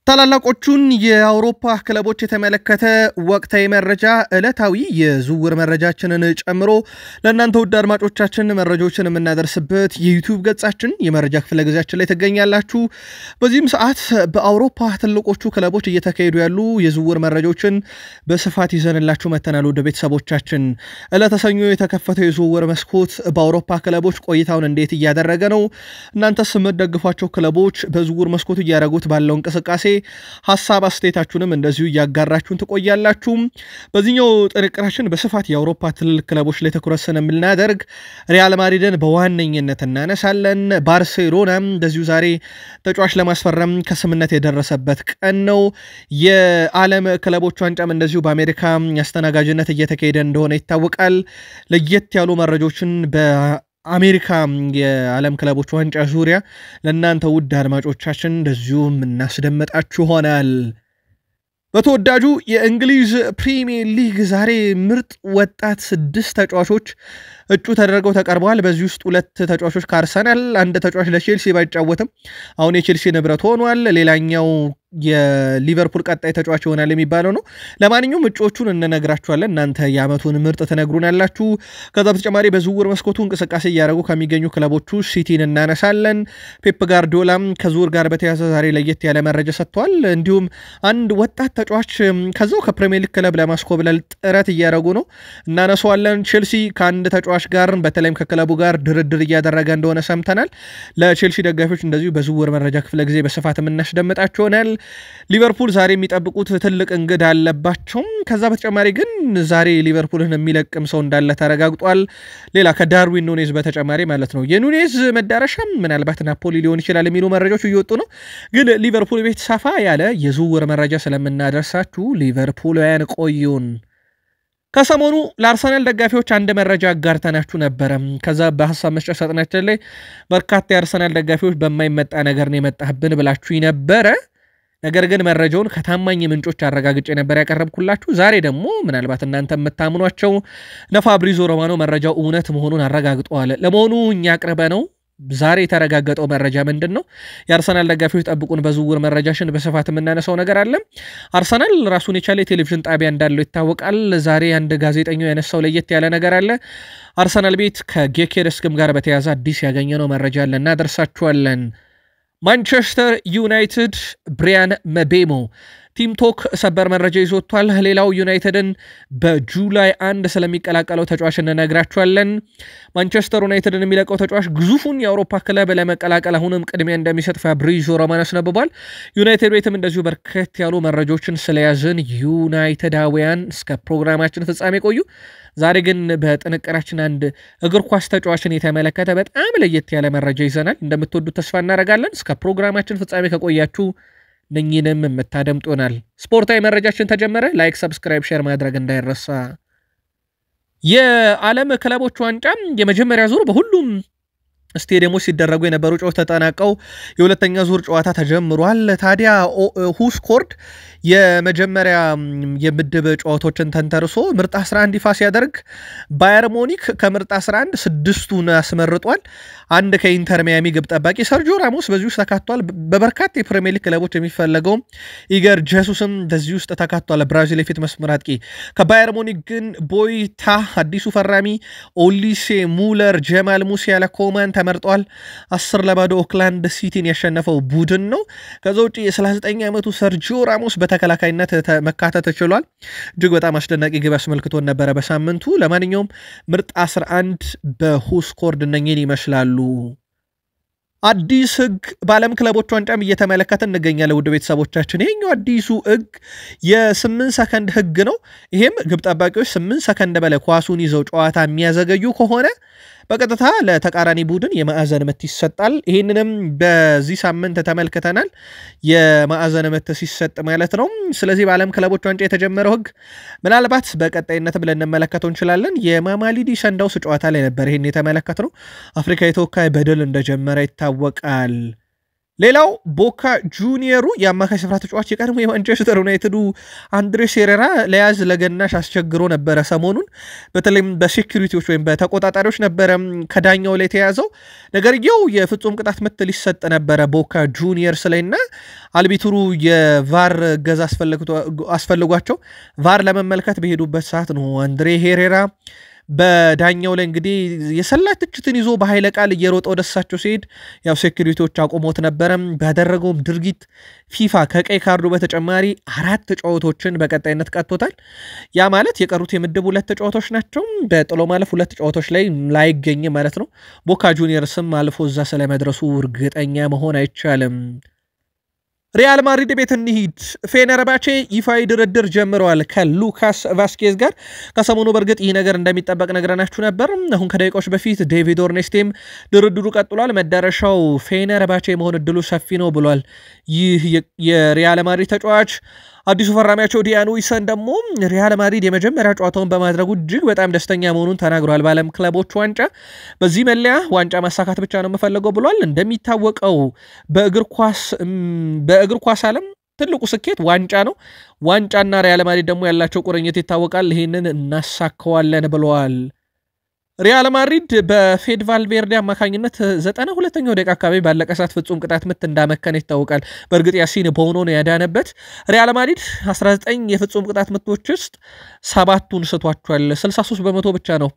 ታላላቆቹን የአውሮፓ ክለቦች የተመለከተ ወቅታዊ መረጃ ዕለታዊ የዝውውር መረጃችንን ጨምሮ ለእናንተ ውድ አድማጮቻችን መረጃዎችን የምናደርስበት የዩቲዩብ ገጻችን የመረጃ ክፍለ ጊዜያችን ላይ ትገኛላችሁ። በዚህም ሰዓት በአውሮፓ ትልቆቹ ክለቦች እየተካሄዱ ያሉ የዝውውር መረጃዎችን በስፋት ይዘንላችሁ መተናል። ወደ ቤተሰቦቻችን ዕለተ ሰኞ የተከፈተው የዝውውር መስኮት በአውሮፓ ክለቦች ቆይታውን እንዴት እያደረገ ነው? እናንተስ የምትደግፏቸው ክለቦች በዝውውር መስኮቱ እያደረጉት ባለው እንቅስቃሴ ሐሳብ አስተያየታችሁንም እንደዚሁ ያጋራችሁን ትቆያላችሁ። በዚህኛው ጥንቅራችን በስፋት የአውሮፓ ትልልቅ ክለቦች ላይ ትኩረት ስለምናደርግ ሪያል ማድሪድን በዋነኝነት እናነሳለን። ባርሴሎናም እንደዚሁ ዛሬ ተጫዋች ለማስፈረም ከስምነት የደረሰበት ቀን ነው። የዓለም ክለቦች ዋንጫም እንደዚሁ በአሜሪካ አስተናጋጅነት እየተካሄደ እንደሆነ ይታወቃል። ለየት ያሉ መረጃዎችን አሜሪካ የዓለም ክለቦች ዋንጫ ዙሪያ ለእናንተ ውድ አድማጮቻችን እንደዚሁም እናስደምጣችሁ ሆናል። በተወዳጁ የእንግሊዝ ፕሪሚየር ሊግ ዛሬ ምርጥ ወጣት 6 ተጫዋቾች እጩ ተደርገው ተቀርበዋል። በዚህ ውስጥ 2 ተጫዋቾች ከአርሰናል፣ አንድ ተጫዋች ለቼልሲ ባይጫወትም አሁን የቼልሲ ንብረት ሆኗል። ሌላኛው የሊቨርፑል ቀጣይ ተጫዋች ይሆናል የሚባለው ነው። ለማንኛውም እጩዎቹን እንነግራችኋለን፣ እናንተ የዓመቱን ምርጥ ትነግሩናላችሁ። ከዛ በተጨማሪ በዝውውር መስኮቱ እንቅስቃሴ እያደረጉ ከሚገኙ ክለቦቹ ሲቲን እናነሳለን። ፔፕ ጋርዲዮላም ከዝውውር ጋር በተያያዘ ዛሬ ለየት ያለ መረጃ ሰጥቷል። እንዲሁም አንድ ወጣት ተጫዋች ከዛው ከፕሪሚየር ሊግ ክለብ ለማስኮብለል ጥረት እያደረጉ ነው፣ እናነሳዋለን። ቼልሲ ከአንድ ተጫዋች ጋር በተለይም ከክለቡ ጋር ድርድር እያደረገ እንደሆነ ሰምተናል። ለቼልሲ ደጋፊዎች እንደዚሁ በዝውውር መረጃ ክፍለ ጊዜ በስፋት የምናስደምጣቸው ይሆናል። ሊቨርፑል ዛሬ የሚጠብቁት ትልቅ እንግዳ አለባቸው። ከዛ በተጨማሪ ግን ዛሬ ሊቨርፑልን የሚለቅም ሰው እንዳለ ተረጋግጧል። ሌላ ከዳርዊን ኑኔዝ በተጨማሪ ማለት ነው። የኑኔዝ መዳረሻ ምናልባት ናፖሊ ሊሆን ይችላል የሚሉ መረጃዎች እየወጡ ነው። ግን ሊቨርፑል ቤት ሰፋ ያለ የዝውውር መረጃ ስለምናደርሳችሁ ሊቨርፑልያን ቆዩን። ከሰሞኑ ለአርሰናል ደጋፊዎች አንድ መረጃ አጋርተናችሁ ነበረ። ከዛ በሐሳብ መስጫ ሳጥናችን ላይ በርካታ የአርሰናል ደጋፊዎች በማይመጣ ነገር ነው የመጣህብን ብላችሁ ነበረ። ነገር ግን መረጃውን ከታማኝ ምንጮች አረጋግጬ ነበር ያቀረብኩላችሁ። ዛሬ ደግሞ ምናልባት እናንተ የምታምኗቸው ነፋብሪዞ ሮማኖ መረጃው እውነት መሆኑን አረጋግጠዋል። ለመሆኑ እኛ አቅርበ ነው ዛሬ የተረጋገጠው መረጃ ምንድን ነው? የአርሰናል ደጋፊዎች ጠብቁን፣ በዝውውር መረጃሽን በስፋት የምናነሳው ነገር አለ። አርሰናል ራሱን የቻለ የቴሌቪዥን ጣቢያ እንዳለው ይታወቃል። ዛሬ አንድ ጋዜጠኛው ያነሳው ለየት ያለ ነገር አለ። አርሰናል ቤት ከጌኬረስክም ጋር በተያያዘ አዲስ ያገኘነው መረጃ አለ፣ እናደርሳችኋለን። ማንቸስተር ዩናይትድ ብሪያን መቤሞ ቲም ቶክ ሰበር መረጃ ይዞቷል። ሌላው ዩናይትድን በጁላይ 1 ስለሚቀላቀለው ተጫዋች እንነግራችኋለን። ማንቸስተር ዩናይትድን የሚለቀው ተጫዋች ግዙፉን የአውሮፓ ክለብ ለመቀላቀል አሁንም ቅድሚያ እንደሚሰጥ ፋብሪዞ ሮማኖ አስነብቧል። ዩናይትድ ቤትም እንደዚሁ በርከት ያሉ መረጃዎችን ስለያዝን ዩናይትዳውያን እስከ ፕሮግራማችን ፍጻሜ ቆዩ። ዛሬ ግን በጥንቅራችን አንድ እግር ኳስ ተጫዋችን የተመለከተ በጣም ለየት ያለ መረጃ ይዘናል። እንደምትወዱት ተስፋ እናደርጋለን። እስከ ፕሮግራማችን ፍጻሜ ከቆያችሁ ነኝንም የምታደምጡናል። ስፖርታዊ መረጃችን ተጀመረ። ላይክ፣ ሰብስክራይብ፣ ሼር ማድረግ እንዳይረሳ። የዓለም ክለቦች ዋንጫ የመጀመሪያ ዙር በሁሉም ስቴዲየሞች ሲደረጉ የነበሩ ጨዋታዎች ተጠናቀው የሁለተኛ ዙር ጨዋታ ተጀምሯል። ታዲያ ሁስኮርድ የመጀመሪያ የምድብ ጨዋታዎችን ተንተርሶ ምርጥ 11 ይፋ ሲያደርግ ባየር ሙኒክ ከምርጥ 11 6ቱን አስመርጧል። አንድ ከኢንተር ሚያሚ ግብ ጠባቂ ሰርጂዮ ራሞስ በዚህ ውስጥ ተካቷል። በበርካታ የፕሪሚየር ሊግ ክለቦች የሚፈለገው ኢገር ጄሱስም በዚህ ውስጥ ተካቷል። ብራዚል የፊት መስመር አጥቂ። ከባየር ሙኒክ ግን ቦይታ አዲሱ ፈራሚ፣ ኦሊሴ ሙለር፣ ጀማል ሙሲያላ፣ ኮማን ተመርጧል። 10-0 ኦክላንድ ሲቲን ያሸነፈው ቡድን ነው። ከዛ ውጪ የ39 ዓመቱ ሰርጂዮ ራሞስ በተከላካይነት መካተት ችሏል። እጅግ በጣም አስደናቂ ግብ አስመልክቶን ነበረ በሳምንቱ። ለማንኛውም ምርጥ 11 በሁስኮርድ እነኝን ይመስላሉ። አዲስ ህግ በዓለም ክለቦች ዋንጫም እየተመለከተ እንገኛለን። ውድ ቤተሰቦቻችን ይሄኛው አዲሱ ህግ የ8 ሰከንድ ህግ ነው። ይሄም ግብ ጠባቂዎች 8 ሰከንድ በላይ ኳሱን ይዘው ጨዋታ የሚያዘገዩ ከሆነ በቀጥታ ለተቃራኒ ቡድን የማዕዘን ምት ይሰጣል። ይህንንም በዚህ ሳምንት ተመልክተናል፣ የማዕዘን ምት ሲሰጥ ማለት ነው። ስለዚህ በዓለም ክለቦች ዋንጫ የተጀመረው ህግ ምናልባት በቀጣይነት ብለን እንመለከተው እንችላለን። የማማሊዲ ሰንዳውስ ጨዋታ ላይ ነበር ይህን የተመለከትነው። አፍሪካ የተወካይ በድል እንደጀመረ ይታወቃል። ሌላው ቦካ ጁኒየሩ የአማካይ ስፍራ ተጫዋች የቀድሞ የማንቸስተር ዩናይትዱ አንድሬስ ሄሬራ ለያዝ ለገናሽ አስቸግሮ ነበረ ሰሞኑን በተለይም በሴኩሪቲዎች ወይም በተቆጣጣሪዎች ነበረ ከዳኛው ላይ ተያዘው ነገርየው የፍጹም ቅጣት ምት ሊሰጥ ነበረ ቦካ ጁኒየርስ ላይና አልቢትሩ የቫር ገዛ አስፈልጓቸው ቫር ለመመልከት በሄዱበት ሰዓት ነው አንድሬ ሄሬራ በዳኛው ላይ እንግዲህ የሰላት ትችትን ይዞ በኃይለ ቃል እየሮጠ ወደሳቸው ሲሄድ ያው ሴኩሪቲዎች አቆሞት ነበረ ባደረገውም ድርጊት ፊፋ ከቀይ ካርዱ በተጨማሪ 4 ተጫዋቾችን በቀጣይነት ቀጥቶታል ያ ማለት የቀሩት የምድብ 2 ተጫዋቾች ናቸው በጥሎ ማለፍ 2 ተጫዋቾች ላይ ላይገኝ ማለት ነው ቦካ ጁኒየርስም አልፎ እዛ ስለመድረሱ እርግጠኛ መሆን አይቻልም ሪያል ማድሪድ ቤት እንሂድ ፌነርባቼ ይፋዊ ድርድር ጀምረዋል ከሉካስ ቫስኬዝ ጋር ከሰሞኑ በርግጥ ይህ ነገር እንደሚጠበቅ ነገርናችሁ ነበር አሁን ከደቂቃዎች በፊት ዴቪድ ኦርኔስቴም ድርድሩ ቀጥሏል መዳረሻው ፌነርባቼ መሆን እድሉ ሰፊ ነው ብሏል ይህ የሪያል ማድሪድ ተጫዋች አዲሱ ፈራሚያቸው ዲያኑ ይሰን ደግሞ ሪያል ማድሪድ የመጀመሪያ ጨዋታውን በማድረጉ እጅግ በጣም ደስተኛ መሆኑን ተናግሯል በዓለም ክለቦች ዋንጫ በዚህ መለያ ዋንጫ ማሳካት ብቻ ነው የምፈልገው ብሏል እንደሚታወቀው በእግር ኳስ ዓለም ትልቁ ስኬት ዋንጫ ነው ዋንጫና ሪያል ማድሪድ ደግሞ ያላቸው ቁርኝት ይታወቃል ይሄንን እናሳካዋለን ብለዋል ሪያል ማድሪድ በፌድ ቫልቬርዴ አማካኝነት 92ኛው ደቂቃ አካባቢ ባለቀ ሰዓት ፍጹም ቅጣት ምት እንዳመከነ ይታወቃል በእርግጥ ያሲን ቦኖ ነው ያዳነበት ሪያል ማድሪድ 19 የፍጹም ቅጣት ምቶች ውስጥ 7ቱን ስቷቸዋል 63% ብቻ ነው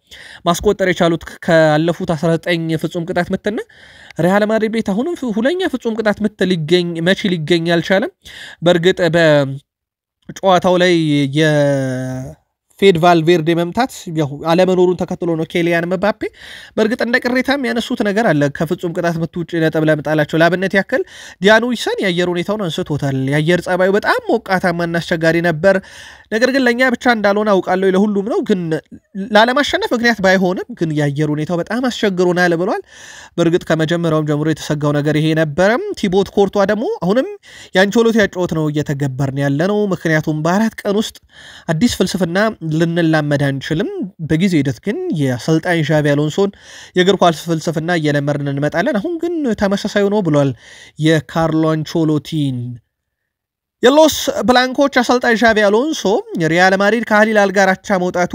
ማስቆጠር የቻሉት ካለፉት 19 የፍጹም ቅጣት ምትና ሪያል ማድሪድ ቤት አሁንም ሁለኛ ፍጹም ቅጣት ምት ሊገኝ አልቻለም በእርግጥ በጨዋታው ላይ ፌድ ቫልቬርዴ መምታት ያው አለመኖሩን ተከትሎ ነው ኬሊያን መባፔ በእርግጥ እንደ ቅሬታም ያነሱት ነገር አለ ከፍጹም ቅጣት ምት ውጪ ነጥብ ለምጣላቸው ለአብነት ያክል ዲያኑ ይሰን የአየር ሁኔታውን አንስቶታል የአየር ጸባዩ በጣም ሞቃታማና አስቸጋሪ ነበር ነገር ግን ለኛ ብቻ እንዳልሆነ አውቃለሁ ለሁሉም ነው ግን ላለማሸነፍ ምክንያት ባይሆንም ግን የአየር ሁኔታው በጣም አስቸግሮናል ብሏል በእርግጥ ከመጀመሪያውም ጀምሮ የተሰጋው ነገር ይሄ ነበርም ቲቦት ኮርቷ ደግሞ አሁንም ያንቾሎት ያጫወት ነው እየተገበርን ያለ ነው ምክንያቱም በአራት ቀን ውስጥ አዲስ ፍልስፍና ልንላመድ አንችልም በጊዜ ሂደት ግን የአሰልጣኝ ዣቪ አሎንሶን የእግር ኳስ ፍልስፍና እየለመርን እንመጣለን አሁን ግን ተመሳሳይ ነው ብሏል የካርሎ አንቾሎቲን የሎስ ብላንኮች አሰልጣኝ ዣቪ አሎንሶ ሪያል ማድሪድ ከሂላል ጋር አቻ መውጣቱ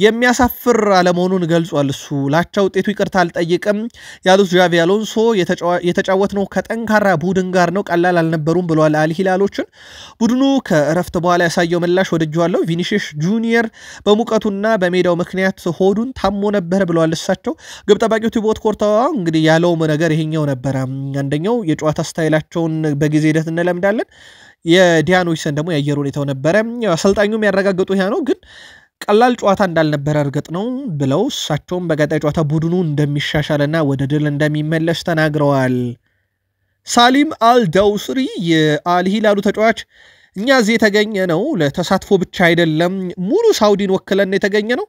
የሚያሳፍር አለመሆኑን ገልጿል እሱ ላቻ ውጤቱ ይቅርታ አልጠይቅም ያሉት ዣቪ አሎንሶ የተጫወትነው ከጠንካራ ቡድን ጋር ነው ቀላል አልነበሩም ብለዋል አልሂላሎችን ቡድኑ ከእረፍት በኋላ ያሳየው ምላሽ ወድጄዋለሁ ቪኒሺየስ ጁኒየር በሙቀቱና በሜዳው ምክንያት ሆዱን ታሞ ነበር ብለዋል እሳቸው ግብ ጠባቂው ቲቦት ኮርቷ እንግዲህ ያለው ነገር ይሄኛው ነበር አንደኛው የጨዋታ ስታይላቸውን በጊዜ ሂደት እንለምዳለን የዲያኑ ይሰን ደግሞ የአየር ሁኔታው ነበረ አሰልጣኙም ያረጋግጡ ያ ነው ግን ቀላል ጨዋታ እንዳልነበረ እርግጥ ነው ብለው እሳቸውም በቀጣይ ጨዋታ ቡድኑ እንደሚሻሻልና ወደ ድል እንደሚመለስ ተናግረዋል ሳሊም አልዳውስሪ የአልሂላሉ ተጫዋች እኛ እዚህ የተገኘ ነው ለተሳትፎ ብቻ አይደለም ሙሉ ሳውዲን ወክለን የተገኘ ነው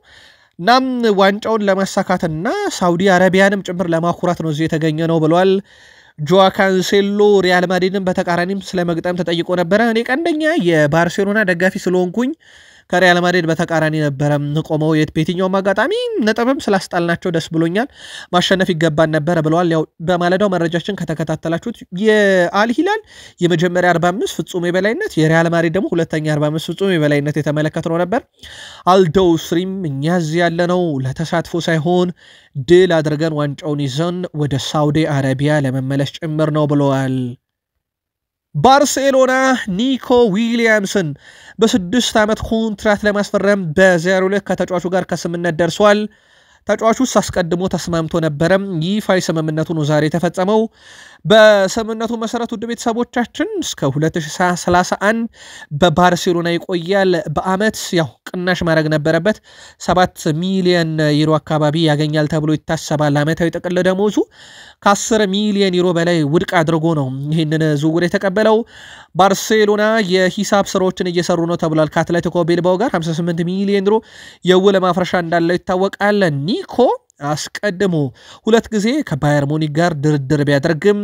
ናም ዋንጫውን ለማሳካትና ሳውዲ አረቢያንም ጭምር ለማኩራት ነው እዚህ የተገኘ ነው ብለዋል ጆዋ ካንሴሎ ሪያል ማድሪድን በተቃራኒም ስለመግጠም ተጠይቆ ነበር እኔ ቀንደኛ የባርሴሎና ደጋፊ ስለሆንኩኝ ከሪያል ማድሪድ በተቃራኒ ነበር ቆመው የትፔቲኛው ማጋጣሚ ነጥብም ስላስጣልናቸው ደስ ብሎኛል ማሸነፍ ይገባን ነበር ብለዋል ያው በማለዳው መረጃችን ከተከታተላችሁት የአልሂላል የመጀመሪያ 45 ፍጹም የበላይነት የሪያል ማድሪድ ደግሞ ሁለተኛ 45 ፍጹም የበላይነት የተመለከተው ነበር አልዶስሪም እኛዝ ያለነው ለተሳትፎ ሳይሆን ድል አድርገን ዋንጫውን ይዘን ወደ ሳውዲ አረቢያ ለመመለስ ጭምር ነው ብለዋል ባርሴሎና ኒኮ ዊሊያምስን በ6 ዓመት ኮንትራት ለማስፈረም በ02 ከተጫዋቹ ጋር ከስምምነት ደርሷል ተጫዋቹስ አስቀድሞ ተስማምቶ ነበር ይፋይ ስምምነቱ ነው ዛሬ ተፈጸመው በስምምነቱ መሰረት ውድ ቤተሰቦቻችን እስከ 2031 በባርሴሎና ይቆያል በአመት ያው ቅናሽ ማድረግ ነበረበት 7 ሚሊዮን ዩሮ አካባቢ ያገኛል ተብሎ ይታሰባል አመታዊ ጥቅል ደሞዙ ከ10 ሚሊዮን ዩሮ በላይ ውድቅ አድርጎ ነው ይሄንን ዝውውር የተቀበለው ባርሴሎና የሂሳብ ስራዎችን እየሰሩ ነው ተብሏል ከአትሌቲኮ ቤልባኦ ጋር 58 ሚሊዮን ዩሮ የውል ማፍረሻ እንዳለው ይታወቃል ኒኮ አስቀድሞ ሁለት ጊዜ ከባየር ሙኒክ ጋር ድርድር ቢያደርግም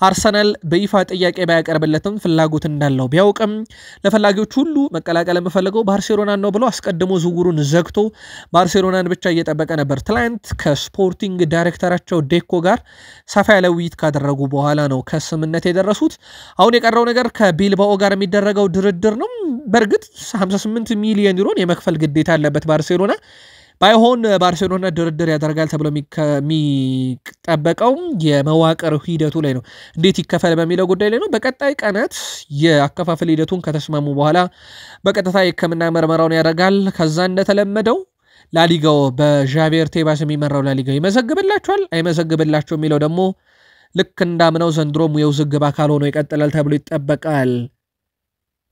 አርሰናል በይፋ ጥያቄ ባያቀርብለትም ፍላጎት እንዳለው ቢያውቅም ለፈላጊዎች ሁሉ መቀላቀል የምፈልገው ባርሴሎና ነው ብሎ አስቀድሞ ዝውውሩን ዘግቶ ባርሴሎናን ብቻ እየጠበቀ ነበር። ትላንት ከስፖርቲንግ ዳይሬክተራቸው ዴኮ ጋር ሰፋ ያለ ውይይት ካደረጉ በኋላ ነው ከስምምነት የደረሱት። አሁን የቀረው ነገር ከቢልባኦ ጋር የሚደረገው ድርድር ነው። በእርግጥ 58 ሚሊዮን ዩሮን የመክፈል ግዴታ አለበት ባርሴሎና። ባይሆን ባርሴሎና ድርድር ያደርጋል ተብሎ የሚጠበቀው የመዋቅር ሂደቱ ላይ ነው። እንዴት ይከፈል በሚለው ጉዳይ ላይ ነው። በቀጣይ ቀናት የአከፋፈል ሂደቱን ከተስማሙ በኋላ በቀጥታ የሕክምና ምርመራውን ያደርጋል። ከዛ እንደተለመደው ላሊጋው በዣቪየር ቴባስ የሚመራው ላሊጋው ይመዘግብላቸዋል አይመዘግብላቸው የሚለው ደግሞ ልክ እንዳምነው ዘንድሮም የውዝግብ አካል ሆኖ ይቀጥላል ተብሎ ይጠበቃል።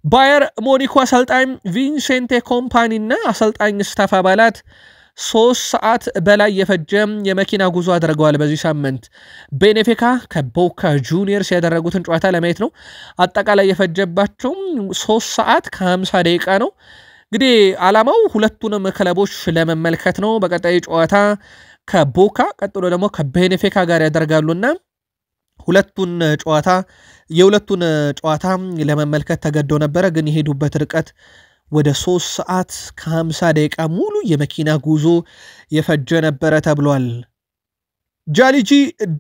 ባየር ሙኒክ አሰልጣኝ ቪንሴንቴ ኮምፓኒ እና አሰልጣኝ ስታፍ አባላት 3 ሰዓት በላይ የፈጀ የመኪና ጉዞ አድርገዋል። በዚህ ሳምንት ቤኔፊካ ከቦካ ጁኒየርስ ያደረጉትን ጨዋታ ለማየት ነው። አጠቃላይ የፈጀባቸው 3 ሰዓት ከ50 ደቂቃ ነው። እንግዲህ ዓላማው ሁለቱንም ክለቦች ለመመልከት ነው። በቀጣይ ጨዋታ ከቦካ ቀጥሎ ደግሞ ከቤኔፊካ ጋር ያደርጋሉና የሁለቱን ጨዋታ ለመመልከት ተገደው ነበረ። ግን የሄዱበት ርቀት ወደ 3 ሰዓት ከ50 ደቂቃ ሙሉ የመኪና ጉዞ የፈጀ ነበረ ተብሏል። ጃሊጂ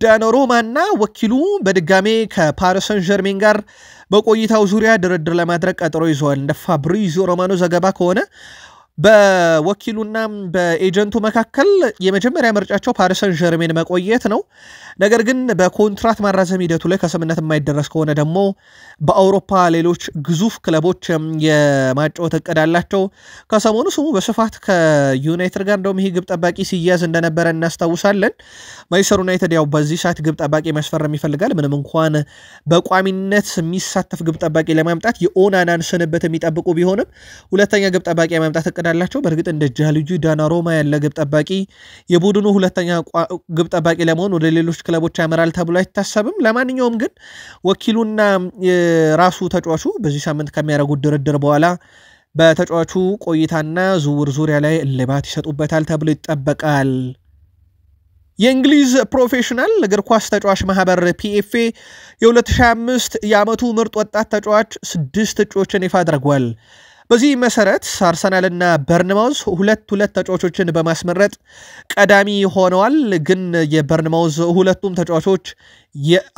ዳኖሮማና ወኪሉ በድጋሜ ከፓሪስ ሰን ዠርሜን ጋር በቆይታው ዙሪያ ድርድር ለማድረግ ቀጠሮ ይዘዋል። እንደ ፋብሪዚዮ ሮማኖ ዘገባ ከሆነ በወኪሉና በኤጀንቱ መካከል የመጀመሪያ ምርጫቸው ፓሪስ ሰን ዠርሜን መቆየት ነው። ነገር ግን በኮንትራት ማራዘም ሂደቱ ላይ ከስምምነት የማይደረስ ከሆነ ደግሞ በአውሮፓ ሌሎች ግዙፍ ክለቦች የማጫወት እቅድ አላቸው። ከሰሞኑ ስሙ በስፋት ከዩናይትድ ጋር እንደውም ይሄ ግብ ጠባቂ ሲያዝ እንደነበረ እናስታውሳለን። ማንቸስተር ዩናይትድ ያው በዚህ ሰዓት ግብ ጠባቂ ማስፈረም ይፈልጋል። ምንም እንኳን በቋሚነት የሚሳተፍ ግብ ጠባቂ ለማምጣት የኦናናን ስንብት የሚጠብቁ ቢሆንም ሁለተኛ ግብ ጠባቂ ማምጣት እቅድ አላቸው። በእርግጥ እንደ ጃሊጂ ዳኖሮማ ያለ ግብ ጠባቂ የቡድኑ ሁለተኛ ግብ ጠባቂ ለመሆን ወደ ሌሎች ክለቦች ያመራል ተብሎ አይታሰብም። ለማንኛውም ግን ወኪሉና ራሱ ተጫዋቹ በዚህ ሳምንት ከሚያደርጉት ድርድር በኋላ በተጫዋቹ ቆይታና ዝውውር ዙሪያ ላይ እልባት ይሰጡበታል ተብሎ ይጠበቃል። የእንግሊዝ ፕሮፌሽናል እግር ኳስ ተጫዋች ማህበር ፒኤፍኤ የ2025 የዓመቱ ምርጥ ወጣት ተጫዋች 6 እጩዎችን ይፋ አድርጓል። በዚህ መሰረት አርሰናልና በርንማውዝ ሁለት ተጫዋቾችን በማስመረጥ ቀዳሚ ሆነዋል። ግን የበርንማውዝ ሁለቱም ተጫዋቾች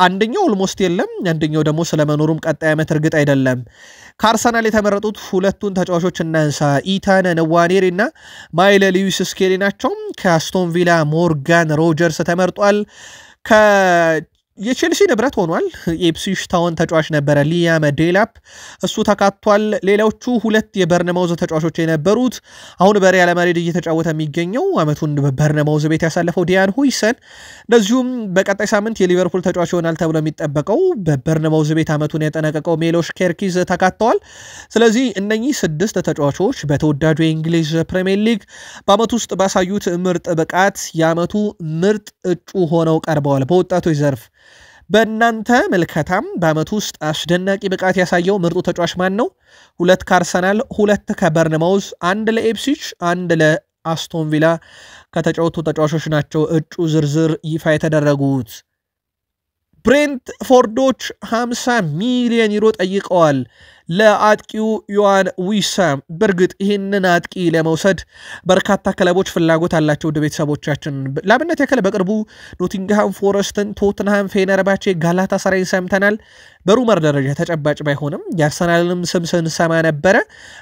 አንደኛው ኦልሞስት የለም፣ አንደኛው ደግሞ ስለመኖሩም ቀጣይ ዓመት እርግጥ አይደለም። ከአርሰናል የተመረጡት ሁለቱን ተጫዋቾች እናንሳ። ኢታን ንዋኔሪ እና ማይለ ሉዊስ ስኬሊ ናቸው። ከአስቶን ቪላ ሞርጋን ሮጀርስ ተመርጧል። የቼልሲ ንብረት ሆኗል። የኢፕስዊች ታውን ተጫዋች ነበረ ሊያም ዴላፕ፣ እሱ ተካቷል። ሌሎቹ 2 የበርነማውዝ ተጫዋቾች የነበሩት አሁን በሪያል ማድሪድ እየተጫወተ የሚገኘው አመቱን በበርነማውዝ ቤት ያሳለፈው ዲያን ሁይሰን፣ እንደዚሁም በቀጣይ ሳምንት የሊቨርፑል ተጫዋች ይሆናል ተብሎ የሚጠበቀው በበርነማውዝ ቤት አመቱን ያጠናቀቀው ሜሎሽ ኬርኪዝ ተካተዋል። ስለዚህ እነኚህ 6 ተጫዋቾች በተወዳጁ የእንግሊዝ ፕሪሚየር ሊግ በአመቱ ውስጥ ባሳዩት ምርጥ ብቃት የአመቱ ምርጥ እጩ ሆነው ቀርበዋል። በወጣቶች ዘርፍ በእናንተ መልከታም በአመቱ ውስጥ አስደናቂ ብቃት ያሳየው ምርጡ ተጫዋች ማን ነው? 2 ከአርሰናል፣ 2 ከበርነማውዝ፣ 1 ለኢፕስዊች፣ 1 ለአስቶን ቪላ ከተጫወቱ ተጫዋቾች ናቸው እጩ ዝርዝር ይፋ የተደረጉት። ብሬንትፎርዶች 50 ሚሊዮን ዩሮ ጠይቀዋል ለአጥቂው ዮዋን ዊሳ። በእርግጥ ይህንን አጥቂ ለመውሰድ በርካታ ክለቦች ፍላጎት አላቸው። ወደ ቤተሰቦቻችን ለአብነት ያክል በቅርቡ ኖቲንግሃም ፎረስትን፣ ቶትንሃም፣ ፌነርባቼ፣ ጋላታሳራይን ሰምተናል። በሩመር ደረጃ ተጨባጭ ባይሆንም የአርሰናልንም ስም ስንሰማ ነበረ።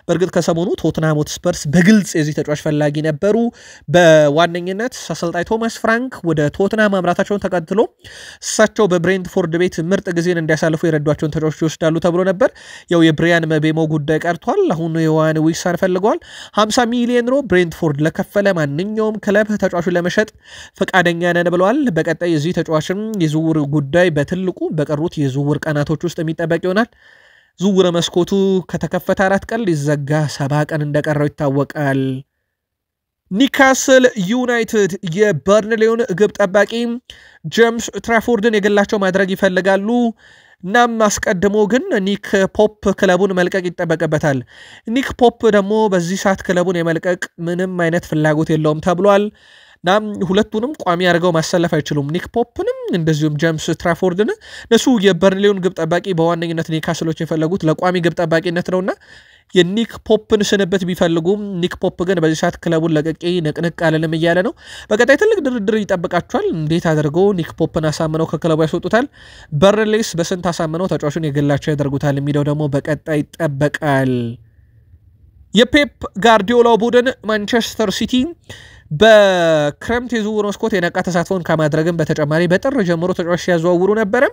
በእርግጥ ከሰሞኑ ቶትንሃም ሆትስፐርስ በግልጽ የዚህ ተጫዋች ፈላጊ ነበሩ። በዋነኝነት አሰልጣኝ ቶማስ ፍራንክ ወደ ቶትንሃም ማምራታቸውን ተከትሎ እሳቸው በብሬንትፎርድ ቤት ምርጥ ጊዜን እንዲያሳልፉ የረዷቸውን ተጫዋቾች ይወስዳሉ ተብሎ ነበር። ያው የብሪያን መቤሞ ጉዳይ ቀርቷል። አሁን ዮዋን ዊሳን ፈልገዋል። 50 ሚሊዮን ዩሮ ብሬንትፎርድ ለከፈለ ማንኛውም ክለብ ተጫዋቹን ለመሸጥ ፈቃደኛ ነን ብለዋል። በቀጣይ የዚህ ተጫዋችን የዝውውር ጉዳይ በትልቁ በቀሩት የዝውውር ቀናቶች ውስጥ የሚጠበቅ ይሆናል። ዝውውር መስኮቱ ከተከፈተ 4 ቀን ሊዘጋ 7 ቀን እንደቀረው ይታወቃል። ኒካስል ዩናይትድ የበርንሌውን ግብ ጠባቂ ጄምስ ትራፎርድን የግላቸው ማድረግ ይፈልጋሉ። እናም አስቀድሞ ግን ኒክ ፖፕ ክለቡን መልቀቅ ይጠበቅበታል። ኒክ ፖፕ ደግሞ በዚህ ሰዓት ክለቡን የመልቀቅ ምንም አይነት ፍላጎት የለውም ተብሏል። ናም ሁለቱንም ቋሚ አድርገው ማሰለፍ አይችሉም። ኒክ ፖፕንም እንደዚሁም ጄምስ ትራፎርድን እነሱ የበርንሌውን ግብ ጠባቂ በዋነኝነት ኒውካስሎች የፈለጉት ለቋሚ ግብ ጠባቂነት ነውና የኒክ ፖፕን ስንበት ቢፈልጉም ኒክ ፖፕ ግን በዚህ ሰዓት ክለቡን ለቀቂ ንቅንቅ አለልም እያለ ነው። በቀጣይ ትልቅ ድርድር ይጠብቃቸዋል። እንዴት አድርገው ኒክ ፖፕን አሳምነው ከክለቡ ያስወጡታል? በርንሌስ በስንት አሳምነው ተጫዋቹን የግላቸው ያደርጉታል የሚለው ደግሞ በቀጣይ ይጠበቃል። የፔፕ ጋርዲዮላው ቡድን ማንቸስተር ሲቲ በክረምት የዝውውር መስኮት የነቃ ተሳትፎን ከማድረግም በተጨማሪ በጥር ጀምሮ ተጫዋች ሲያዘዋውሩ ነበረ።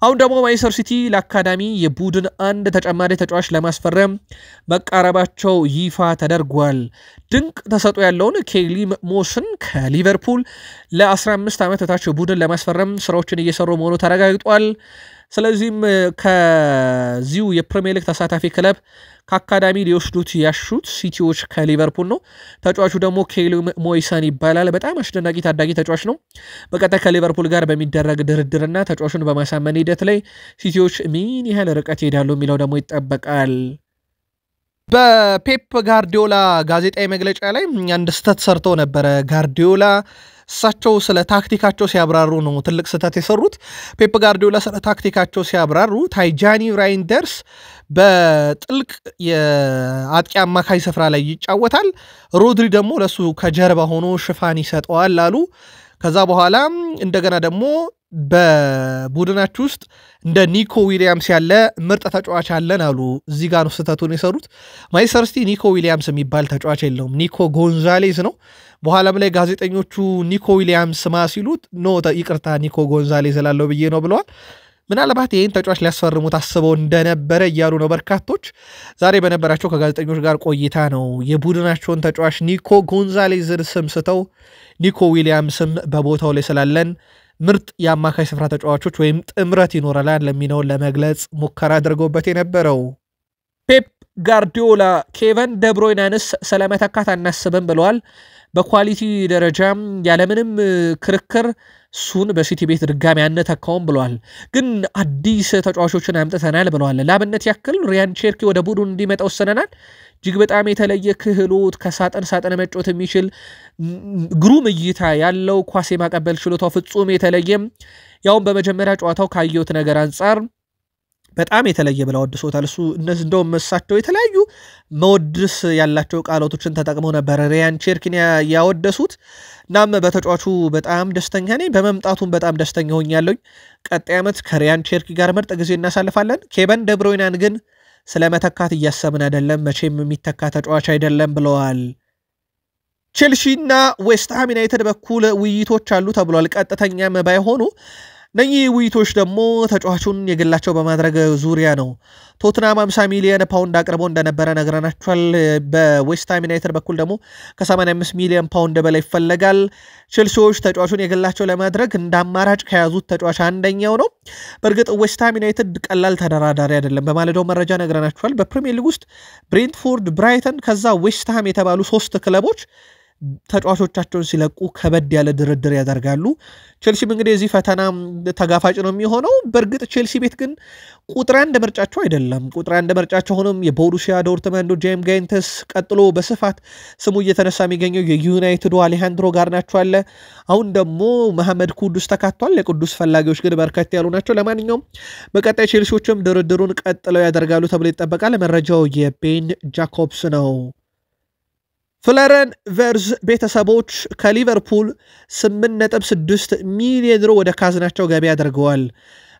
አሁን ደግሞ ማንቸስተር ሲቲ ለአካዳሚ የቡድን አንድ ተጨማሪ ተጫዋች ለማስፈረም መቃረባቸው ይፋ ተደርጓል። ድንቅ ተሰጥኦ ያለውን ኬሊ ሞስን ከሊቨርፑል ለ15 ዓመት ታች ቡድን ለማስፈረም ስራዎችን እየሰሩ መሆኑ ተረጋግጧል። ስለዚህም ከዚሁ የፕሪሚየር ሊግ ተሳታፊ ክለብ ከአካዳሚ ሊወስዱት ያሹት ሲቲዎች ከሊቨርፑል ነው። ተጫዋቹ ደግሞ ኬሊ ሞይሰን ይባላል። በጣም አስደናቂ ታዳጊ ተጫዋች ነው። በቀጣይ ከሊቨርፑል ጋር በሚደረግ ድርድርና ተጫዋቹን በማሳመን ሂደት ላይ ሲቲዎች ምን ያህል ርቀት ይሄዳሉ የሚለው ደግሞ ይጠበቃል። በፔፕ ጋርዲዮላ ጋዜጣዊ መግለጫ ላይ አንድ ስህተት ሰርተው ነበረ። ጋርዲዮላ እሳቸው ስለ ታክቲካቸው ሲያብራሩ ነው ትልቅ ስህተት የሰሩት። ፔፕ ጋርዲዮላ ስለ ታክቲካቸው ሲያብራሩ ታይጃኒ ራይንደርስ በጥልቅ የአጥቂ አማካይ ስፍራ ላይ ይጫወታል፣ ሮድሪ ደግሞ ለሱ ከጀርባ ሆኖ ሽፋን ይሰጠዋል አሉ። ከዛ በኋላ እንደገና ደግሞ በቡድናችሁ ውስጥ እንደ ኒኮ ዊሊያምስ ያለ ምርጥ ተጫዋች አለን አሉ። እዚህ ጋር ነው ስህተቱን የሰሩት። ማንቸስተር ሲቲ ኒኮ ዊሊያምስ የሚባል ተጫዋች የለውም፣ ኒኮ ጎንዛሌዝ ነው። በኋላም ላይ ጋዜጠኞቹ ኒኮ ዊሊያምስ ማ ሲሉት ኖ ይቅርታ ኒኮ ጎንዛሌዝ ላለው ብዬ ነው ብለዋል። ምናልባት ይህን ተጫዋች ሊያስፈርሙት አስበው እንደነበረ እያሉ ነው በርካቶች። ዛሬ በነበራቸው ከጋዜጠኞች ጋር ቆይታ ነው የቡድናቸውን ተጫዋች ኒኮ ጎንዛሌዝን ስም ስተው ኒኮ ዊሊያምስም በቦታው ላይ ስላለን ምርጥ የአማካይ ስፍራ ተጫዋቾች ወይም ጥምረት ይኖረላል ለሚነውን ለመግለጽ ሙከራ አድርገውበት የነበረው ፔፕ ጋርዲዮላ ኬቨን ደብሮይናንስ ስለመተካት አናስብም ብለዋል። በኳሊቲ ደረጃም ያለምንም ክርክር እሱን በሲቲ ቤት ድጋሚ አንተካውም ብለዋል። ግን አዲስ ተጫዋቾችን አምጥተናል ብለዋል። ላብነት ያክል ሪያን ቼርኪ ወደ ቡድን እንዲመጣ ወሰነናል። እጅግ በጣም የተለየ ክህሎት፣ ከሳጥን ሳጥን መጫወት የሚችል ግሩም እይታ ያለው፣ ኳስ የማቀበል ችሎታው ፍጹም የተለየም ያውም በመጀመሪያ ጨዋታው ካየሁት ነገር አንጻር በጣም የተለየ ብለው ወድሶታል። እሱ እነዚህ እንደውም እሳቸው የተለያዩ መወድስ ያላቸው ቃላቶችን ተጠቅመው ነበር ሪያን ቼርኪን ያወደሱት። እናም በተጫዋቹ በጣም ደስተኛ ነኝ፣ በመምጣቱም በጣም ደስተኛ ሆኛለሁ። ቀጣይ ዓመት ከሪያን ቼርኪ ጋር ምርጥ ጊዜ እናሳልፋለን። ኬቨን ደብሮይናን ግን ስለመተካት እያሰብን አይደለም፣ መቼም የሚተካ ተጫዋች አይደለም ብለዋል። ቼልሲና ዌስትሃም ዩናይትድ በኩል ውይይቶች አሉ ተብሏል። ቀጥተኛም ባይሆኑ እነኚህ ውይይቶች ደግሞ ተጫዋቹን የግላቸው በማድረግ ዙሪያ ነው። ቶትናም 50 ሚሊዮን ፓውንድ አቅርቦ እንደነበረ ነግረናቸዋል። በዌስትሃም ዩናይትድ በኩል ደግሞ ከ85 ሚሊዮን ፓውንድ በላይ ይፈለጋል። ቼልሲዎች ተጫዋቹን የግላቸው ለማድረግ እንደ አማራጭ ከያዙት ተጫዋች አንደኛው ነው። በእርግጥ ዌስትሃም ዩናይትድ ቀላል ተደራዳሪ አይደለም። በማለዳው መረጃ ነግረናቸዋል። በፕሪሚየር ሊግ ውስጥ ብሬንትፎርድ፣ ብራይተን ከዛ ዌስትሃም የተባሉ 3 ክለቦች ተጫዋቾቻቸውን ሲለቁ ከበድ ያለ ድርድር ያደርጋሉ። ቼልሲም እንግዲህ የዚህ ፈተና ተጋፋጭ ነው የሚሆነው። በእርግጥ ቼልሲ ቤት ግን ቁጥር 1 ምርጫቸው አይደለም። ቁጥር 1 ምርጫቸው ሆኖም የቦሩሲያ ዶርትመንዱ ጄም ጋይንተስ፣ ቀጥሎ በስፋት ስሙ እየተነሳ የሚገኘው የዩናይትዱ አሌሃንድሮ ጋርናቾ አለ። አሁን ደግሞ መሐመድ ኩዱስ ተካቷል። የቅዱስ ፈላጊዎች ግን በርከት ያሉ ናቸው። ለማንኛውም በቀጣይ ቼልሲዎችም ድርድሩን ቀጥለው ያደርጋሉ ተብሎ ይጠበቃል። መረጃው የቤን ጃኮብስ ነው። ፍለረን ቨርዝ ቤተሰቦች ከሊቨርፑል 8.6 ሚሊዮን ዩሮ ወደ ካዝናቸው ገቢ አድርገዋል።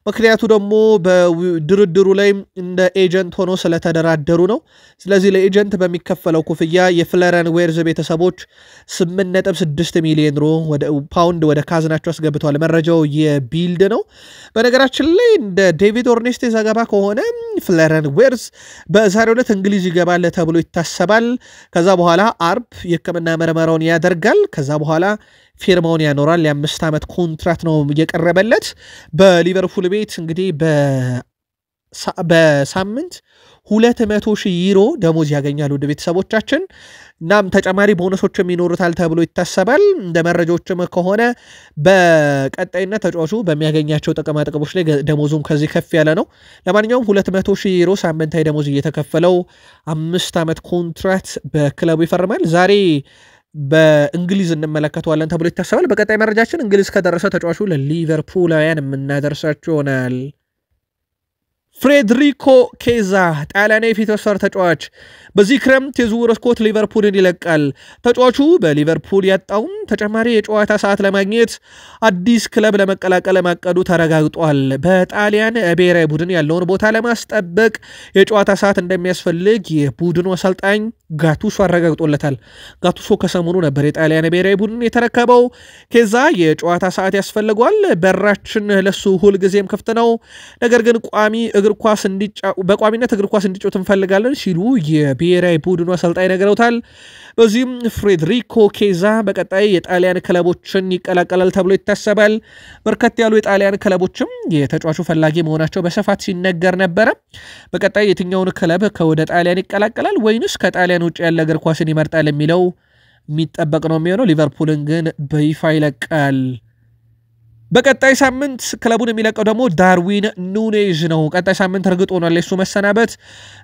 ምክንያቱ ደግሞ በድርድሩ ላይ እንደ ኤጀንት ሆኖ ስለተደራደሩ ነው። ስለዚህ ለኤጀንት በሚከፈለው ክፍያ የፍለረን ዌርዝ ቤተሰቦች 8.6 ሚሊዮን ዩሮ ፓውንድ ወደ ካዝናቸው አስገብተዋል። መረጃው የቢልድ ነው። በነገራችን ላይ እንደ ዴቪድ ኦርኔስቴ ዘገባ ከሆነ ፍለረን ዌርዝ በዛሬው ዕለት እንግሊዝ ይገባል ተብሎ ይታሰባል። ከዛ በኋላ አርብ የሕክምና ምርመራውን ያደርጋል። ከዛ በኋላ ፊርማውን ያኖራል። የ5 ዓመት ኮንትራት ነው እየቀረበለት። በሊቨርፑል ቤት እንግዲህ በሳምንት 200,000 ዩሮ ደሞዝ ያገኛሉ ወደ ቤተሰቦቻችን። እናም ተጨማሪ ቦነሶችም ይኖሩታል ተብሎ ይታሰባል። እንደ መረጃዎችም ከሆነ በቀጣይነት ተጫዋቹ በሚያገኛቸው ጥቅማጥቅሞች ላይ ደሞዙም ከዚህ ከፍ ያለ ነው። ለማንኛውም 200,000 ዩሮ ሳምንታዊ ደሞዝ እየተከፈለው 5 ዓመት ኮንትራት በክለቡ ይፈርማል። ዛሬ በእንግሊዝ እንመለከተዋለን ተብሎ ይታሰባል። በቀጣይ መረጃችን እንግሊዝ ከደረሰ ተጫዋቹ ለሊቨርፑላውያን የምናደርሳቸው ይሆናል። ፍሬድሪኮ ኬዛ ጣሊያናዊ የፊት መስመር ተጫዋች በዚህ ክረምት የዝውውር መስኮት ሊቨርፑልን ይለቃል። ተጫዋቹ በሊቨርፑል ያጣውን ተጨማሪ የጨዋታ ሰዓት ለማግኘት አዲስ ክለብ ለመቀላቀል ማቀዱ ተረጋግጧል። በጣሊያን ብሔራዊ ቡድን ያለውን ቦታ ለማስጠበቅ የጨዋታ ሰዓት እንደሚያስፈልግ የቡድኑ አሰልጣኝ ጋቱሶ አረጋግጦለታል። ጋቱሶ ከሰሞኑ ነበር የጣሊያን ብሔራዊ ቡድን የተረከበው። ኬዛ የጨዋታ ሰዓት ያስፈልገዋል፣ በራችን ለሱ ሁልጊዜም ክፍት ነው፣ ነገር ግን በቋሚነት እግር ኳስ እንዲጫወት እንፈልጋለን ሲሉ የብሔራዊ ቡድኑ አሰልጣኝ ነግረውታል። በዚህም ፍሬድሪኮ ኬዛ በቀጣይ የጣሊያን ክለቦችን ይቀላቀላል ተብሎ ይታሰባል። በርከት ያሉ የጣሊያን ክለቦችም የተጫዋቹ ፈላጊ መሆናቸው በስፋት ሲነገር ነበረ። በቀጣይ የትኛውን ክለብ ከወደ ጣሊያን ይቀላቀላል ወይንስ ከጣሊያን ውጭ ያለ እግር ኳስን ይመርጣል የሚለው የሚጠበቅ ነው የሚሆነው። ሊቨርፑልን ግን በይፋ ይለቃል። በቀጣይ ሳምንት ክለቡን የሚለቀው ደግሞ ዳርዊን ኑኔዝ ነው። ቀጣይ ሳምንት እርግጥ ሆኗል የሱ መሰናበት።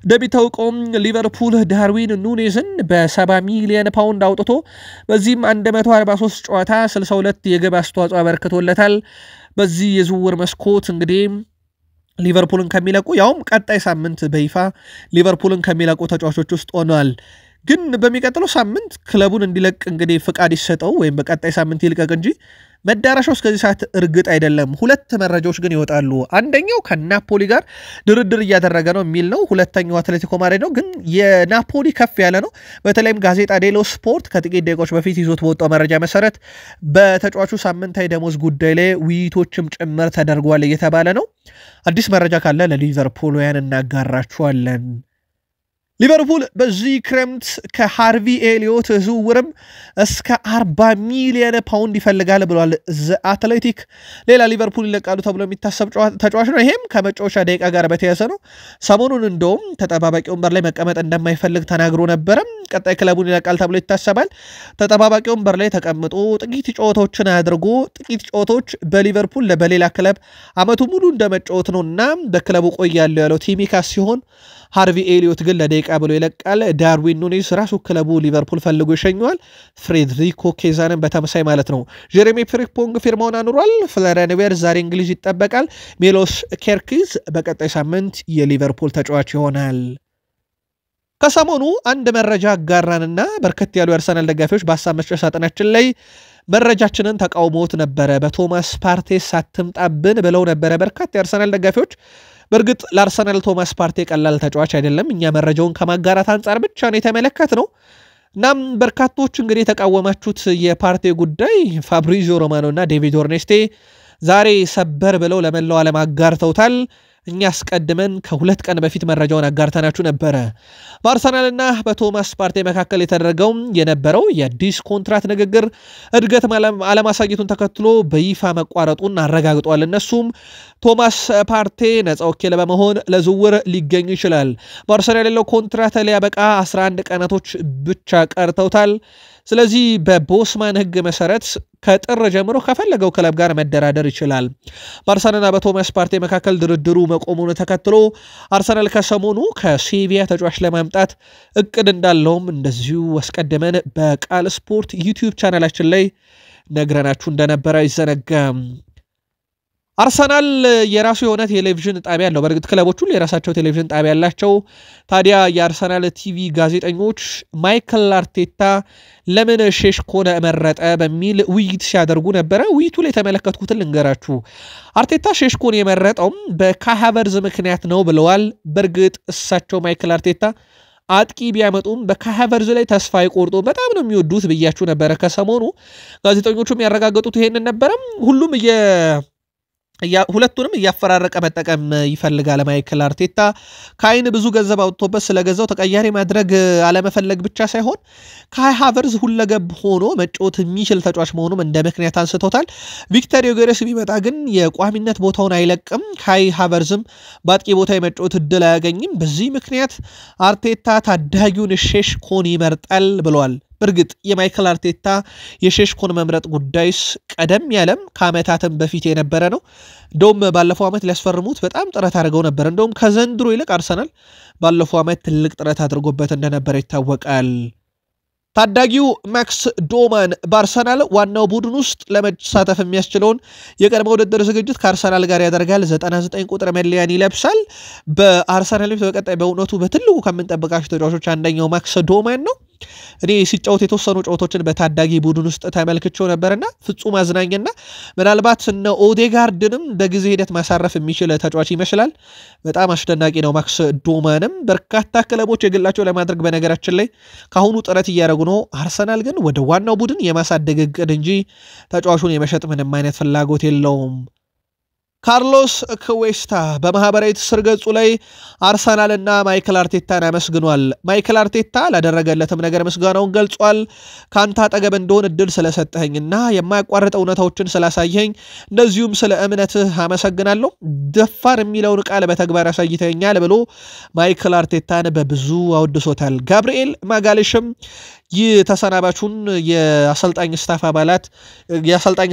እንደሚታወቀውም ሊቨርፑል ዳርዊን ኑኔዝን በ70 ሚሊዮን ፓውንድ አውጥቶ በዚህም 143 ጨዋታ 62 የግብ አስተዋጽኦ አበርክቶለታል። በዚህ የዝውውር መስኮት እንግዲህ ሊቨርፑልን ከሚለቁ ያውም ቀጣይ ሳምንት በይፋ ሊቨርፑልን ከሚለቁ ተጫዋቾች ውስጥ ሆኗል። ግን በሚቀጥለው ሳምንት ክለቡን እንዲለቅ እንግዲህ ፍቃድ ይሰጠው ወይም በቀጣይ ሳምንት ይልቀቅ እንጂ መዳረሻው እስከዚህ ሰዓት እርግጥ አይደለም። ሁለት መረጃዎች ግን ይወጣሉ። አንደኛው ከናፖሊ ጋር ድርድር እያደረገ ነው የሚል ነው። ሁለተኛው አትሌቲኮ ማድሪድ ነው። ግን የናፖሊ ከፍ ያለ ነው። በተለይም ጋዜጣ ዴሎ ስፖርት ከጥቂት ደቂቃዎች በፊት ይዞት በወጣው መረጃ መሰረት በተጫዋቹ ሳምንታዊ ደሞዝ ጉዳይ ላይ ውይይቶችም ጭምር ተደርጓል እየተባለ ነው። አዲስ መረጃ ካለ ለሊቨርፑልውያን እናጋራችኋለን። ሊቨርፑል በዚህ ክረምት ከሃርቪ ኤሊዮት ዝውውርም እስከ 40 ሚሊዮን ፓውንድ ይፈልጋል ብሏል አትሌቲክ። ሌላ ሊቨርፑል ይለቃሉ ተብሎ የሚታሰብ ተጫዋች ነው። ይሄም ከመጫወቻ ደቂቃ ጋር በተያያዘ ነው። ሰሞኑን እንደውም ተጠባባቂ ወንበር ላይ መቀመጥ እንደማይፈልግ ተናግሮ ነበረ። ቀጣይ ክለቡን ይለቃል ተብሎ ይታሰባል። ተጠባባቂ ወንበር ላይ ተቀምጦ ጥቂት ጨዋታዎችን አድርጎ ጥቂት ጨዋታዎች በሊቨርፑል በሌላ ክለብ አመቱ ሙሉ እንደመጫወት ነውና በክለቡ ቆያለሁ ያለው ቲሚካስ ሲሆን ሃርቪ ኤሊዮት ግን ለደቂቃ ብሎ ይለቃል። ዳርዊን ኑኔዝ ራሱ ክለቡ ሊቨርፑል ፈልጎ ይሸኘዋል። ፍሬድሪኮ ኬዛንም በተመሳይ ማለት ነው። ጀሬሚ ፍሪምፖንግ ፊርማውን አኑሯል። ፍሎሪያን ቪርትዝ ዛሬ እንግሊዝ ይጠበቃል። ሜሎስ ኬርኪዝ በቀጣይ ሳምንት የሊቨርፑል ተጫዋች ይሆናል። ከሰሞኑ አንድ መረጃ አጋራንና በርከት ያሉ የአርሰናል ደጋፊዎች በሀሳብ መስጫ ሳጥናችን ላይ መረጃችንን ተቃውሞት ነበረ። በቶማስ ፓርቴ ሳትምጣብን ብለው ነበረ በርካታ የአርሰናል ደጋፊዎች። በእርግጥ ለአርሰናል ቶማስ ፓርቴ ቀላል ተጫዋች አይደለም። እኛ መረጃውን ከማጋራት አንጻር ብቻ ነው የተመለከትነው። እናም በርካቶች እንግዲህ የተቃወማችሁት የፓርቴ ጉዳይ ፋብሪዚዮ ሮማኖ እና ዴቪድ ኦርኔስቴ ዛሬ ሰበር ብለው ለመላው ዓለም አጋርተውታል። እኛ አስቀድመን ከሁለት ቀን በፊት መረጃውን አጋርተናችሁ ነበረ። በአርሰናልና በቶማስ ፓርቴ መካከል የተደረገው የነበረው የአዲስ ኮንትራት ንግግር እድገት አለማሳየቱን ተከትሎ በይፋ መቋረጡን አረጋግጧል። እነሱም ቶማስ ፓርቴ ነፃ ወኪል በመሆን ለዝውውር ሊገኙ ይችላል። በአርሰናል ያለው ኮንትራት ሊያበቃ 11 ቀናቶች ብቻ ቀርተውታል። ስለዚህ በቦስማን ሕግ መሰረት ከጥር ጀምሮ ከፈለገው ክለብ ጋር መደራደር ይችላል። በአርሰናልና በቶማስ ፓርቴ መካከል ድርድሩ መቆሙን ተከትሎ አርሰናል ከሰሞኑ ከሴቪያ ተጫዋች ለማምጣት እቅድ እንዳለውም እንደዚሁ አስቀድመን በቃል ስፖርት ዩቲዩብ ቻናላችን ላይ ነግረናችሁ እንደነበረ አይዘነጋም። አርሰናል የራሱ የሆነ ቴሌቪዥን ጣቢያ አለው። በእርግጥ ክለቦች ሁሉ የራሳቸው ቴሌቪዥን ጣቢያ ያላቸው። ታዲያ የአርሰናል ቲቪ ጋዜጠኞች ማይክል አርቴታ ለምን ሼሽኮን መረጠ በሚል ውይይት ሲያደርጉ ነበረ። ውይይቱ ላይ የተመለከትኩትን ልንገራችሁ። አርቴታ ሼሽኮን የመረጠው በካይ ሃቨርትዝ ምክንያት ነው ብለዋል። በእርግጥ እሳቸው ማይክል አርቴታ አጥቂ ቢያመጡም በካይ ሃቨርትዝ ላይ ተስፋ አይቆርጡ በጣም ነው የሚወዱት ብያችሁ ነበረ። ከሰሞኑ ጋዜጠኞቹም ያረጋገጡት ይሄንን ነበረ። ሁሉም ሁለቱንም እያፈራረቀ መጠቀም ይፈልጋል ማይክል አርቴታ። ካይን ብዙ ገንዘብ አውጥቶበት ስለገዛው ተቀያሪ ማድረግ አለመፈለግ ብቻ ሳይሆን ካይ ሃቨርትዝ ሁለገብ ሆኖ መጫወት የሚችል ተጫዋች መሆኑም እንደ ምክንያት አንስቶታል። ቪክተር ዮኬሬስ ቢመጣ ግን የቋሚነት ቦታውን አይለቅም። ካይ ሃቨርትዝም በአጥቂ ቦታ የመጫወት እድል አያገኝም። በዚህ ምክንያት አርቴታ ታዳጊውን ሼሽኮን ይመርጣል ብለዋል። በእርግጥ የማይክል አርቴታ የሼሽኮን መምረጥ ጉዳይስ ቀደም ያለም ከዓመታትም በፊት የነበረ ነው። እንደውም ባለፈው ዓመት ሊያስፈርሙት በጣም ጥረት አድርገው ነበር። እንደውም ከዘንድሮ ይልቅ አርሰናል ባለፈው ዓመት ትልቅ ጥረት አድርጎበት እንደነበረ ይታወቃል። ታዳጊው ማክስ ዶማን በአርሰናል ዋናው ቡድን ውስጥ ለመሳተፍ የሚያስችለውን የቅድመ ውድድር ዝግጅት ከአርሰናል ጋር ያደርጋል። 99 ቁጥር መለያን ይለብሳል። በአርሰናል ቤት በቀጣይ በእውነቱ በትልቁ ከምንጠብቃቸው ተጫዋቾች አንደኛው ማክስ ዶማን ነው። እኔ ሲጫወት የተወሰኑ ጨዋታዎችን በታዳጊ ቡድን ውስጥ ተመልክቼው ነበርና ፍጹም አዝናኝና ምናልባት እነ ኦዴጋርድንም በጊዜ ሂደት ማሳረፍ የሚችል ተጫዋች ይመስላል። በጣም አስደናቂ ነው። ማክስ ዶማንም በርካታ ክለቦች የግላቸው ለማድረግ በነገራችን ላይ ካሁኑ ጥረት እያደረጉ ነው። አርሰናል ግን ወደ ዋናው ቡድን የማሳደግ እቅድ እንጂ ተጫዋቹን የመሸጥ ምንም አይነት ፍላጎት የለውም። ካርሎስ ክዌስታ በማህበራዊ ትስስር ገጹ ላይ አርሰናልና ማይክል አርቴታን አመስግኗል። ማይክል አርቴታ ላደረገለትም ነገር ምስጋናውን ገልጿል። ካንተ አጠገብ እንደሆን እድል ስለሰጠኸኝና የማያቋርጥ እውነታዎችን ስላሳየኝ እንደዚሁም ስለ እምነትህ አመሰግናለሁ። ደፋር የሚለውን ቃል በተግባር ያሳይተኛል ብሎ ማይክል አርቴታን በብዙ አወድሶታል። ጋብርኤል ማጋሌሽም ይህ ተሰናባቹን የአሰልጣኝ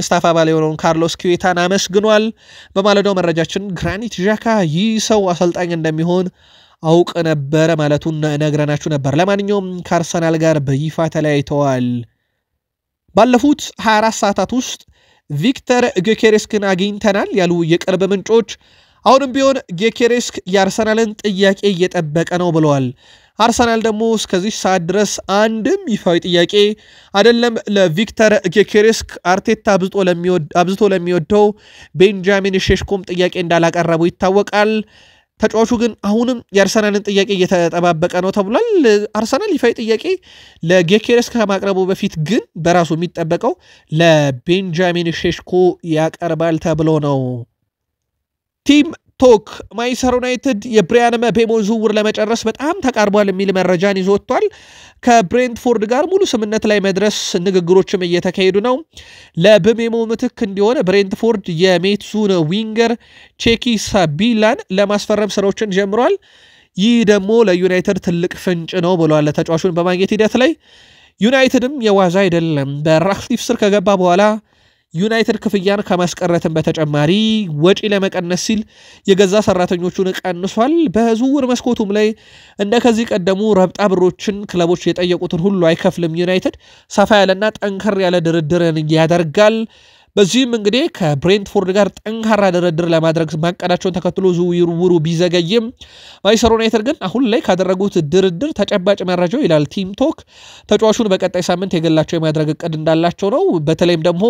ስታፍ አባል የሆነውን ካርሎስ ክዌታን አመስግኗል። በማለዳው መረጃችን ግራኒት ዣካ ይህ ሰው አሰልጣኝ እንደሚሆን አውቅ ነበረ ማለቱን ነግረናችሁ ነበር። ለማንኛውም ከአርሰናል ጋር በይፋ ተለያይተዋል። ባለፉት 24 ሰዓታት ውስጥ ቪክተር ጌኬሬስክን አግኝተናል ያሉ የቅርብ ምንጮች አሁንም ቢሆን ጌኬሬስክ የአርሰናልን ጥያቄ እየጠበቀ ነው ብለዋል። አርሰናል ደግሞ እስከዚህ ሰዓት ድረስ አንድም ይፋዊ ጥያቄ አይደለም ለቪክተር ጌኬሬስክ አርቴታ አብዝቶ ለሚወደው ቤንጃሚን ሼሽኮም ጥያቄ እንዳላቀረቡ ይታወቃል። ተጫዋቹ ግን አሁንም የአርሰናልን ጥያቄ እየተጠባበቀ ነው ተብሏል። አርሰናል ይፋዊ ጥያቄ ለጌኬሬስክ ከማቅረቡ በፊት ግን በራሱ የሚጠበቀው ለቤንጃሚን ሼሽኮ ያቀርባል ተብሎ ነው። ቲም ቶክ ማንቸስተር ዩናይትድ የብሪያን ምቤሞ ዝውውር ለመጨረስ በጣም ተቃርቧል የሚል መረጃን ይዞ ወጥቷል። ከብሬንትፎርድ ጋር ሙሉ ስምምነት ላይ መድረስ ንግግሮችም እየተካሄዱ ነው። ለምቤሞ ምትክ እንዲሆን ብሬንትፎርድ የሜትሱን ዊንገር ቼኪ ሳቢላን ለማስፈረም ስራዎችን ጀምሯል። ይህ ደግሞ ለዩናይትድ ትልቅ ፍንጭ ነው ብሏል። ተጫዋቹን በማግኘት ሂደት ላይ ዩናይትድም የዋዛ አይደለም። በራክቲፍ ስር ከገባ በኋላ ዩናይትድ ክፍያን ከማስቀረትም በተጨማሪ ወጪ ለመቀነስ ሲል የገዛ ሰራተኞቹን ቀንሷል። በዝውውር መስኮቱም ላይ እንደ ከዚህ ቀደሙ ረብጣ ብሮችን ክለቦች የጠየቁትን ሁሉ አይከፍልም። ዩናይትድ ሰፋ ያለና ጠንከር ያለ ድርድርን ያደርጋል። በዚህም እንግዲህ ከብሬንትፎርድ ጋር ጠንካራ ድርድር ለማድረግ ማቀዳቸውን ተከትሎ ዝውውሩ ቢዘገይም ማንቸስተር ዩናይትድ ግን አሁን ላይ ካደረጉት ድርድር ተጨባጭ መረጃው ይላል ቲም ቶክ ተጫዋቹን በቀጣይ ሳምንት የገላቸው የማድረግ እቅድ እንዳላቸው ነው። በተለይም ደግሞ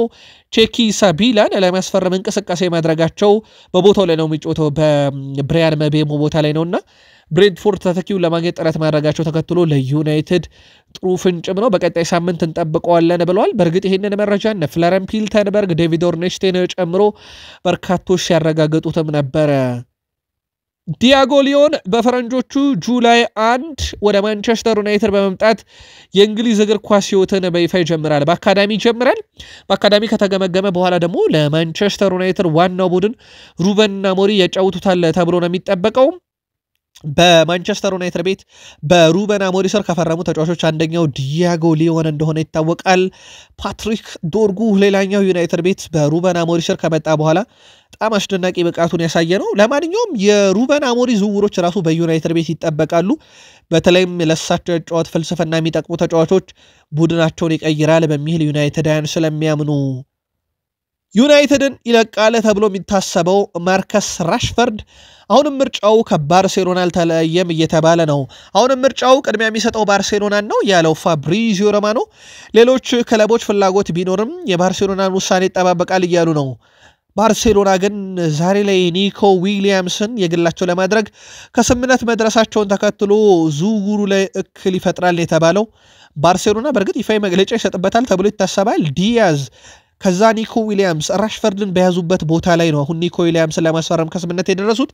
ቼኪ ሳቢላን ለማስፈረም እንቅስቃሴ ማድረጋቸው በቦታው ላይ ነው የሚጫወተው በብሪያን ምቤሞ ቦታ ላይ ነውና ብሬንትፎርድ ተተኪውን ለማግኘት ጥረት ማድረጋቸው ተከትሎ ለዩናይትድ ጥሩ ፍንጭም ነው። በቀጣይ ሳምንት እንጠብቀዋለን ብለዋል። በእርግጥ ይህንን መረጃ እነ ፍለረን ፒልተንበርግ፣ ዴቪድ ኦርኔስቴን ጨምሮ በርካቶች ሲያረጋግጡትም ነበረ። ዲያጎ ሊዮን በፈረንጆቹ ጁላይ 1 ወደ ማንቸስተር ዩናይትድ በመምጣት የእንግሊዝ እግር ኳስ ሕይወትን በይፋ ይጀምራል። በአካዳሚ ይጀምራል። በአካዳሚ ከተገመገመ በኋላ ደግሞ ለማንቸስተር ዩናይትድ ዋናው ቡድን ሩበን አሞሪም ያጫውቱታል ተብሎ ነው የሚጠበቀው። በማንቸስተር ዩናይትድ ቤት በሩበን አሞሪም ስር ከፈረሙ ተጫዋቾች አንደኛው ዲያጎ ሊዮን እንደሆነ ይታወቃል። ፓትሪክ ዶርጉ ሌላኛው ዩናይትድ ቤት በሩበን አሞሪም ስር ከመጣ በኋላ በጣም አስደናቂ ብቃቱን ያሳየ ነው። ለማንኛውም የሩበን አሞሪም ዝውውሮች ራሱ በዩናይትድ ቤት ይጠበቃሉ። በተለይም ለሳቸው የጨዋታ ፍልስፍና የሚጠቅሙ ተጫዋቾች ቡድናቸውን ይቀይራል በሚል ዩናይትዳውያን ስለሚያምኑ ዩናይትድን ይለቃል ተብሎ የሚታሰበው ማርከስ ራሽፈርድ አሁንም ምርጫው ከባርሴሎና አልተለየም እየተባለ ነው። አሁንም ምርጫው ቅድሚያ የሚሰጠው ባርሴሎናን ነው ያለው ፋብሪዚዮ ሮማኖ። ሌሎች ክለቦች ፍላጎት ቢኖርም የባርሴሎናን ውሳኔ ይጠባበቃል እያሉ ነው። ባርሴሎና ግን ዛሬ ላይ ኒኮ ዊሊያምስን የግላቸው ለማድረግ ከስምምነት መድረሳቸውን ተከትሎ ዝውውሩ ላይ እክል ይፈጥራል የተባለው ባርሴሎና በእርግጥ ይፋዊ መግለጫ ይሰጥበታል ተብሎ ይታሰባል። ዲያዝ ከዛ ኒኮ ዊሊያምስ ራሽፈርድን በያዙበት ቦታ ላይ ነው አሁን ኒኮ ዊሊያምስን ለማስፈረም ከስምምነት የደረሱት።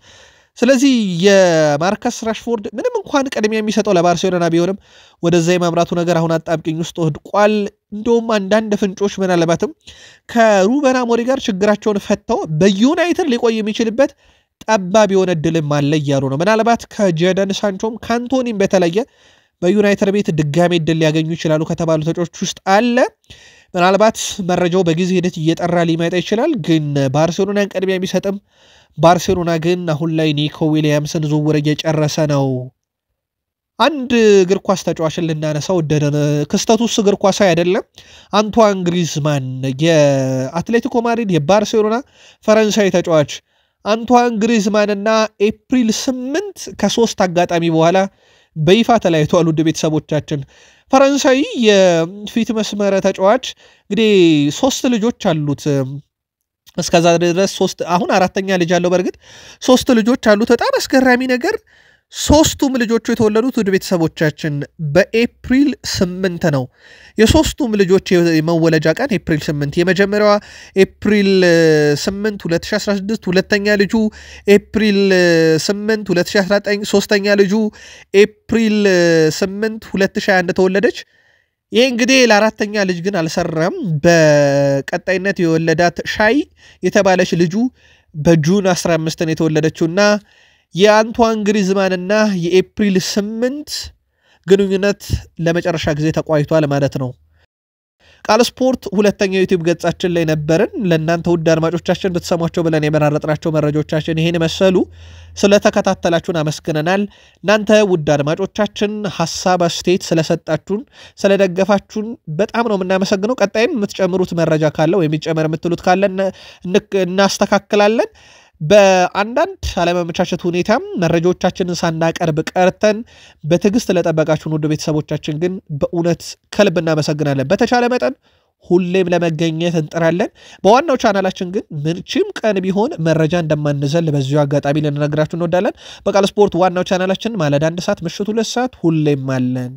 ስለዚህ የማርከስ ራሽፎርድ ምንም እንኳን ቅድሚያ የሚሰጠው ለባርሴሎና ቢሆንም ወደዛ የማምራቱ ነገር አሁን አጣብቂኝ ውስጥ ወድቋል። እንደውም አንዳንድ ፍንጮች ምናልባትም ከሩበን አሞሪም ጋር ችግራቸውን ፈተው በዩናይትድ ሊቆይ የሚችልበት ጠባብ የሆነ እድልም አለ እያሉ ነው። ምናልባት ከጀደን ሳንቾም ከአንቶኒም በተለየ በዩናይትድ ቤት ድጋሜ እድል ሊያገኙ ይችላሉ ከተባሉ ተጫዋቾች ውስጥ አለ። ምናልባት መረጃው በጊዜ ሂደት እየጠራ ሊመጣ ይችላል። ግን ባርሴሎናን ቅድሚያ የሚሰጥም ባርሴሎና ግን አሁን ላይ ኒኮ ዊሊያምስን ዝውውር እየጨረሰ ነው። አንድ እግር ኳስ ተጫዋችን ልናነሳው ወደደን። ክስተቱስ እግር ኳሳዊ አይደለም። አንቷን ግሪዝማን የአትሌቲኮ ማድሪድ የባርሴሎና ፈረንሳይ ተጫዋች አንቷን ግሪዝማን እና ኤፕሪል 8 ከ3 አጋጣሚ በኋላ በይፋ ተለያይተዋል። ውድ ቤተሰቦቻችን ፈረንሳይ የፊት መስመር ተጫዋች እንግዲህ 3 ልጆች አሉት። እስከዛ ድረስ 3 አሁን አራተኛ ልጅ አለው። በርግጥ 3 ልጆች አሉት። በጣም አስገራሚ ነገር 3ቱም ልጆቹ የተወለዱት ውድ ቤተሰቦቻችን በኤፕሪል 8 ነው። የሶስቱም ልጆች የመወለጃ ቀን ኤፕሪል 8፣ የመጀመሪያዋ ኤፕሪል 8 2016፣ ሁለተኛ ልጁ ኤፕሪል 8 2019፣ ሶስተኛ ልጁ ኤፕሪል 8 2021 ተወለደች። ይህ እንግዲህ ለአራተኛ ልጅ ግን አልሰራም። በቀጣይነት የወለዳት ሻይ የተባለች ልጁ በጁን 15 ነው የተወለደችውና የአንቷን ግሪዝማንና የኤፕሪል 8 ግንኙነት ለመጨረሻ ጊዜ ተቋይቷል ማለት ነው። ቃል ስፖርት ሁለተኛው ዩቲዩብ ገጻችን ላይ ነበርን። ለእናንተ ውድ አድማጮቻችን ብትሰሟቸው ብለን የመራረጥናቸው መረጃዎቻችን ይሄን መሰሉ። ስለተከታተላችሁን አመስግነናል። እናንተ ውድ አድማጮቻችን ሐሳብ አስተያየት ስለሰጣችሁን ስለደገፋችሁን በጣም ነው የምናመሰግነው። ቀጣይም የምትጨምሩት መረጃ ካለ ወይም ይጨመር የምትሉት ካለ እናስተካክላለን። በአንዳንድ አለመመቻቸት ሁኔታም መረጃዎቻችንን ሳናቀርብ ቀርተን በትዕግስት ለጠበቃችሁን ውድ ቤተሰቦቻችን ግን በእውነት ከልብ እናመሰግናለን። በተቻለ መጠን ሁሌም ለመገኘት እንጥራለን። በዋናው ቻናላችን ግን ምንችም ቀን ቢሆን መረጃ እንደማንዘል በዚሁ አጋጣሚ ልንነግራችሁ እንወዳለን። በቃል ስፖርት ዋናው ቻናላችን ማለዳ 1 ሰዓት ምሽቱ 2 ሰዓት ሁሌም አለን።